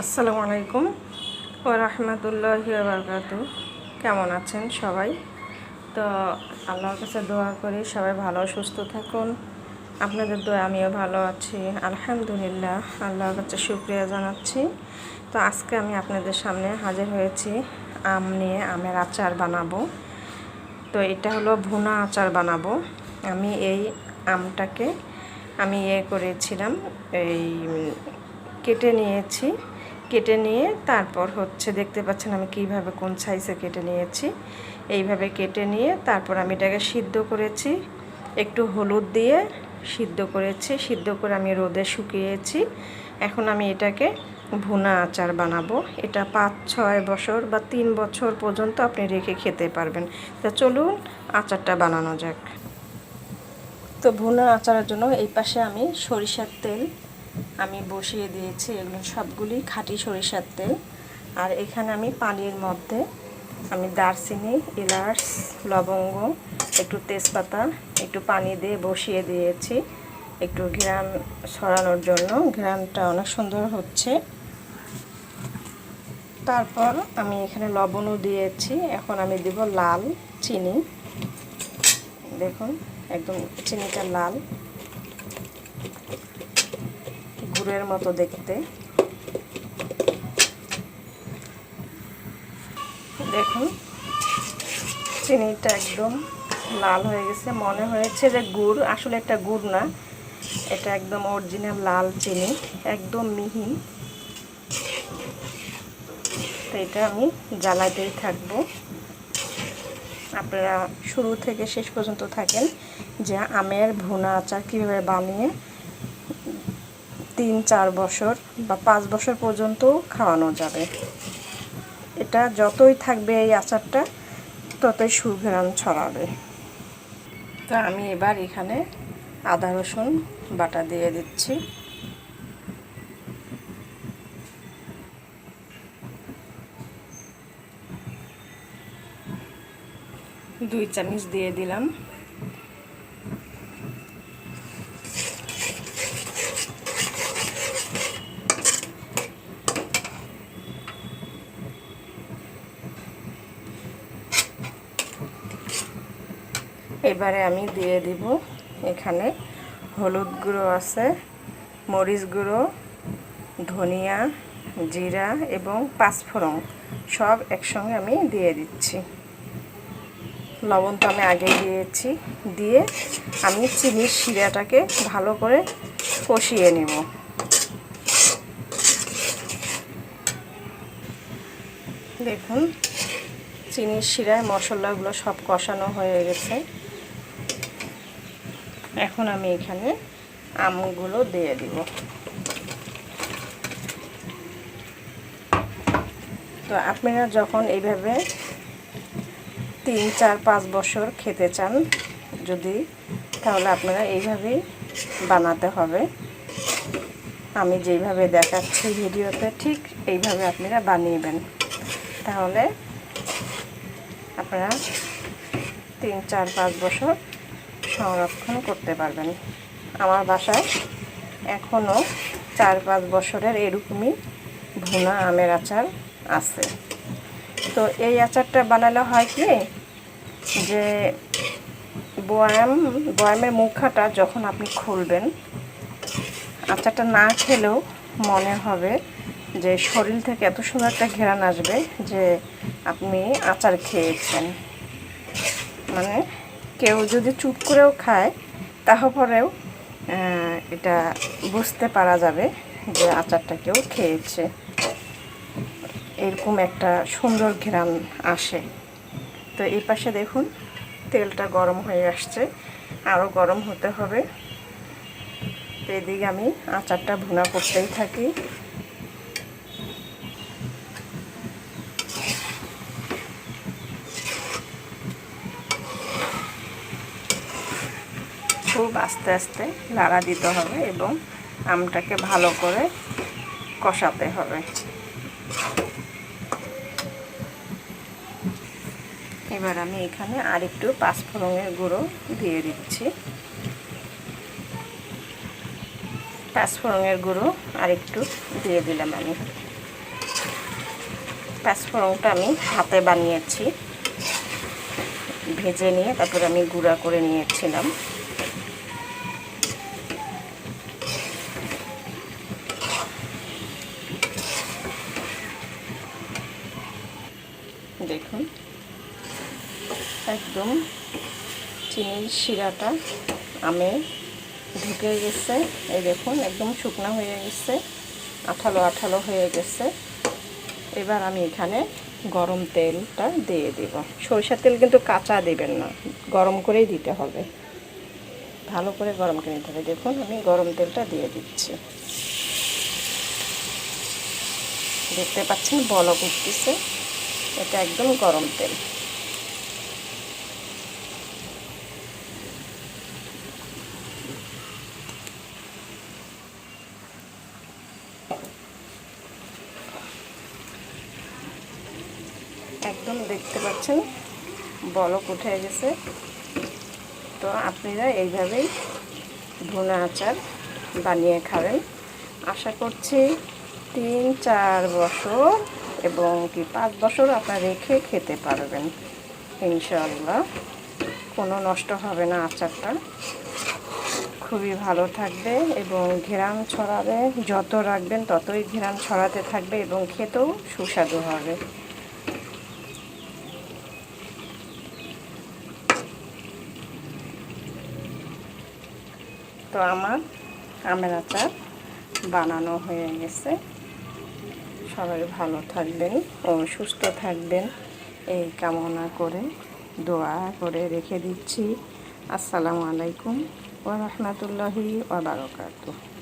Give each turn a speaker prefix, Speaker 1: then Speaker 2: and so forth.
Speaker 1: আসসালামু আলাইকুম ওয়া রাহমাতুল্লাহি ওয়া বারাকাতুহু। কেমন আছেন সবাই? তো আল্লাহর কাছে দোয়া করি সবাই ভালো সুস্থ থাকুন। আপনাদের দোয়া আমিও ভালো আছি, আলহামদুলিল্লাহ। আল্লাহর কাছে শুকরিয়া জানাচ্ছি। তো আজকে আমি আপনাদের সামনে হাজির হয়েছি আম নিয়ে। আমের আচার বানাবো। তো এটা হলো ভুনা আচার বানাবো। আমি এই আমটাকে করেছিলাম, এই কেটে নিয়েছি। কেটে নিয়ে তারপর দেখতে পাচ্ছেন আমি কিভাবে কোন সাইজে কেটে নিয়েছি। এইভাবে কেটে নিয়ে তারপর আমি এটাকে সিদ্ধ করেছি, একটু হলুদ দিয়ে সিদ্ধ করেছি। সিদ্ধ করে আমি রোদে শুকিয়েছি। এখন আমি এটাকে ভুনা আচার বানাবো। এটা 5-6 বছর বা 3 বছর পর্যন্ত আপনি রেখে খেতে পারবেন। তো চলুন আচারটা বানানো যাক। তো ভুনা আচারের জন্য এই পাশে আমি সরিষার তেল বসিয়ে দিয়েছি। এগুলো সবগুলি খাঁটি সরিষার তেল। আর এখানে আমি পানির মধ্যে দারচিনি, এলাচ, লবঙ্গ, একটু তেজপাতা, একটু পানি দিয়ে বসিয়ে দিয়েছি একটু ঘ্রাণ ছড়ানোর জন্য। ঘ্রাণটা অনেক সুন্দর হচ্ছে। তারপর আমি এখানে লবণও দিয়েছি। এখন আমি দেব লাল চিনি। দেখুন একদম চিনিটা লাল, গুড়ের মতো দেখতে। দেখুন চিনিটা একদম লাল হয়ে গেছে। মনে হয়েছে যে গুড়, আসলে এটা গুড় না, এটা একদম অরিজিনাল লাল চিনি, একদম মিহি। তো এটা আমি জ্বালাতেই থাকবো। আপনারা শুরু থেকে শেষ পর্যন্ত থাকেন যে আমের ভুনা আচার কীভাবে বানিয়ে 3-4 বছর বা 5 বছর পর্যন্ত খাওয়ানো যাবে। এটা যতই থাকবে এই আচারটা ততই সুঘ্রাণ ছড়াবে। তো আমি এবার এখানে আদা রসুন বাটা দিয়ে দিচ্ছি। 2 চামচ দিয়ে দিলাম। এবারে আমি দিয়ে দিব এখানে হলুদ গুঁড়ো আছে, মরিচ গুঁড়ো, ধনিয়া, জিরা এবং পাঁচফোড়ন সব একসঙ্গে আমি দিয়ে দিচ্ছি। লবণ তো আমি আগেই দিয়েছি। দিয়ে আমি চিনির শিরাটাকে ভালো করে কষিয়ে নেব। দেখুন চিনির শিরায় মশলাগুলো সব কষানো হয়ে গেছে। এখন আমি এখানে আমগুলো দিয়ে দিব। তো আপনারা যখন এইভাবে 3-4-5 বছর খেতে চান যদি, তাহলে আপনারা এইভাবেই বানাতে হবে। আমি যেইভাবে দেখাচ্ছি ভিডিওতে ঠিক এইভাবে আপনারা বানিয়েবেন, তাহলে আপনারা 3-4-5 বছর সংরক্ষণ করতে পারবেন। আমার বাসায় এখনও 4-5 বছরের এরকমই ভুনা আমের আচার আছে। তো এই আচারটা বানালে হয় কি, যে বয়ামের মুখাটা যখন আপনি খুলবেন, আচারটা না খেলেও মনে হবে যে শরীর থেকে এত সুন্দর একটা ঘ্রাণ আসবে যে আপনি আচার খেয়েছেন। মানে কেউ যদি চুপ করেও খায় তারপরেও এটা বুঝতে পারা যাবে যে আচারটা কেউ খেয়েছে। এরকম একটা সুন্দর ঘ্রাণ আসে। তো এই পাশে দেখুন তেলটা গরম হয়ে আসছে, আরও গরম হতে হবে। তো এদিকে আমি আচারটা ভুনা করতেই থাকি। খুব আস্তে আস্তে নাড়া দিতে হবে এবং আমটাকে ভালো করে কষাতে হবে। এবার আমি এখানে আরেকটু পাঁচফোড়নের গুঁড়ো দিয়ে দিচ্ছি। পাঁচফোড়নের গুঁড়ো আরেকটু দিয়ে দিলাম আমি। পাঁচফোড়নটা আমি হাতে বানিয়েছি, ভেজে নিয়ে তারপরে আমি গুঁড়া করে নিয়েছিলাম। দেখুন একদম চিনির শিরাটা আমে ঢুকে গেছে। এই দেখুন একদম শুকনো হয়ে গেছে, আঠালো আঠালো হয়ে গেছে। এবার আমি এখানে গরম তেলটা দিয়ে দেব। সরিষার তেল কিন্তু কাঁচা দেবেন না, গরম করেই দিতে হবে, ভালো করে গরম করে নিতে হবে। দেখুন আমি গরম তেলটা দিয়ে দিচ্ছি, দেখতে পাচ্ছেন বলক উঠতেছে, এটা একদম গরম তেল। একদম দেখতে পাচ্ছেন বলক উঠে গেছে। তো আপনারা এইভাবেই ভুনা আচার বানিয়ে খাবেন। আশা করছি 3-4 বছর এবং কি 5 বছর আপনারা রেখে খেতে পারবেন ইনশাআল্লাহ। কোনো নষ্ট হবে না আচারটা, খুবই ভালো থাকবে এবং ঘ্রাণ ছড়াবে। যত রাখবেন ততই ঘ্রাণ ছড়াতে থাকবে এবং খেতেও সুস্বাদু হবে। তো আমার আমের আচার বানানো হয়ে গেছে। সবাই ভালো থাকবেন ও সুস্থ থাকবেন এই কামনা করে দোয়া করে রেখে দিচ্ছি। আসসালামু আলাইকুম ওয়া রাহমাতুল্লাহি ওয়া বারাকাতুহু।